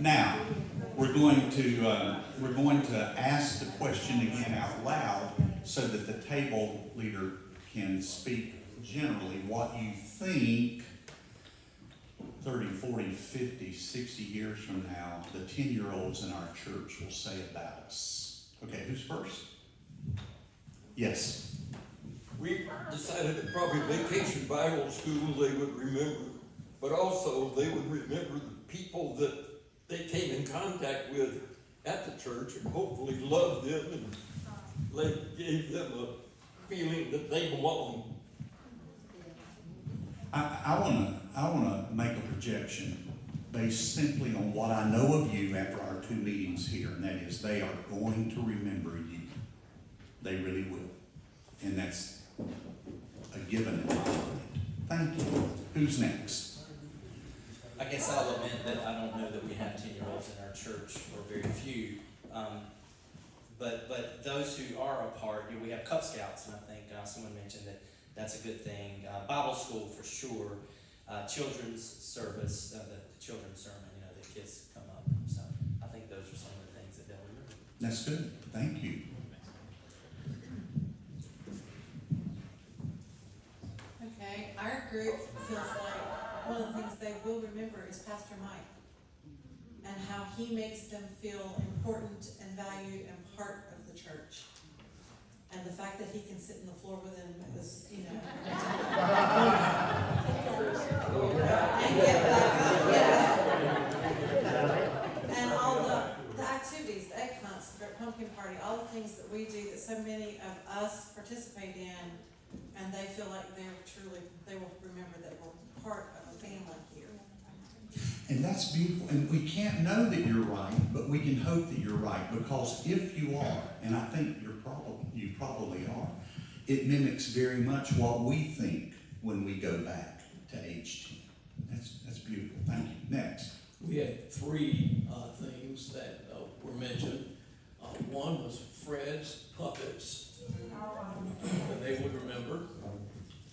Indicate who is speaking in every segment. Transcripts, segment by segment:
Speaker 1: Now, we're going to ask the question again out loud so that the table leader can speak generally what you think 30, 40, 50, 60 years from now, the 10-year-olds in our church will say about us. Okay, who's first? Yes.
Speaker 2: We decided that probably Vacation Bible School they would remember, but also they would remember the people that they came in contact with at the church and hopefully loved them and gave them a feeling that they belong.
Speaker 1: I want to make a projection based simply on what I know of you after our 2 meetings here, and that is they are going to remember you. They really will. And that's a given in my mind. Thank you. Who's next?
Speaker 3: I guess I'll admit that I don't know that we have 10-year-olds in our church, or very few. But those who are a part, we have Cub Scouts, and I think someone mentioned that that's a good thing. Bible school for sure. Children's service, the children's sermon, the kids come up. So I think those are some of the things that they'll remember.
Speaker 1: That's good. Thank you.
Speaker 4: Okay, our group feels like one of the things they will remember is Pastor Mike and how he makes them feel important and valued and part of the church. And the fact that he can sit in the floor with him is, and get back up, And all the activities, the egg hunts, the pumpkin party, all the things that we do that so many of us participate in, and they feel like they will remember that we're part of a family here.
Speaker 1: And that's beautiful. And we can't know that you're right, but we can hope that you're right, because if you are, and I think you probably are, it mimics very much what we think when we go back to age 10. That's beautiful. Thank you. Next.
Speaker 5: We had 3 things that were mentioned. One was Fred's puppets that they would remember.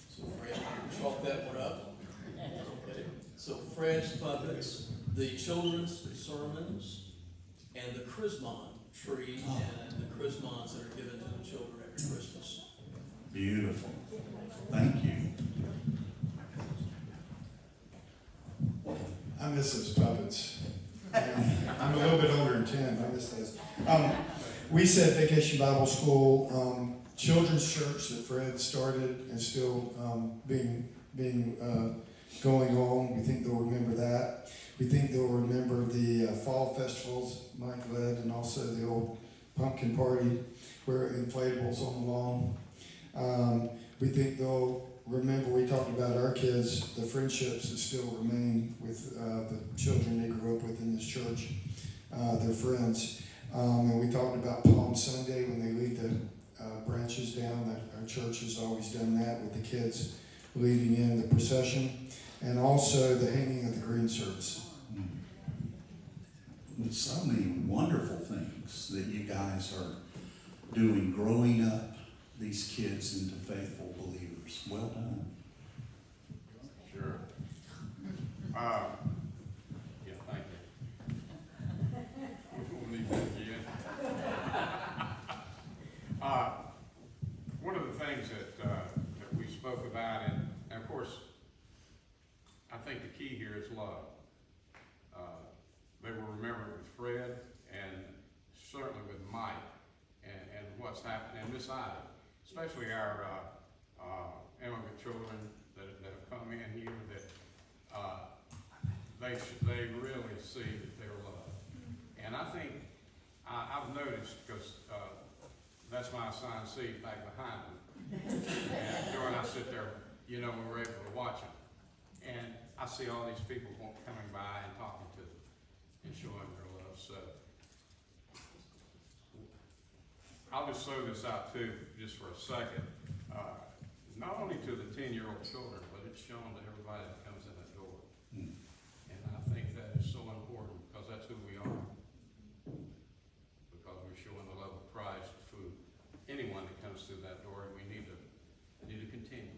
Speaker 5: So Fred, chalk that one up. Okay. So Fred's puppets, the children's sermons, and the Chrismon tree and the Chrismons that are given to the children every Christmas.
Speaker 1: Beautiful. Thank you.
Speaker 6: I miss those puppets. I'm a little bit older than 10. I miss those. We said Vacation Bible School, children's church that Fred started and still being going on. We think they'll remember that. We think they'll remember the fall festivals Mike led, and also the old pumpkin party where inflatables on the lawn. We think they'll remember, we talked about our kids, the friendships that still remain with the children they grew up with in this church, their friends. And we talked about Palm Sunday when they lead the branches down. Our church has always done that with the kids leading in the procession. And also the hanging of the green service.
Speaker 1: With so many wonderful things that you guys are doing, growing up these kids into faithful believers. Well done.
Speaker 7: Sure. Yeah, thank you. We'll need that again. One of the things that we spoke about, and of course, I think the key here is love. They will remember it with Fred, and certainly with Mike, and what's happening, and Miss Ida, especially our immigrant children that have come in here, that they really see that they're loved. And I think I've noticed, because that's my assigned seat back behind them, and Joe and I sit there, when we're able to watch them, and I see all these people coming by and talking to them and showing their love. So I'll just throw this out too, just for a second. Not only to the 10-year-old children, but it's shown to everybody that comes in that door. And I think that is so important, because that's who we are. Because we're showing the love of Christ through anyone that comes through that door, and we need to continue.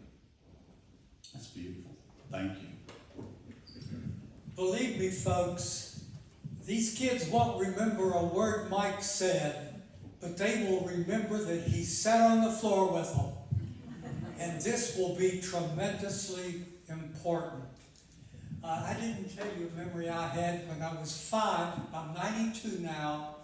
Speaker 1: That's beautiful. Thank you.
Speaker 8: Believe me, folks, These kids won't remember a word Mike said, but they will remember that he sat on the floor with them. And this will be tremendously important. I didn't tell you a memory I had when I was 5. I'm 92 now.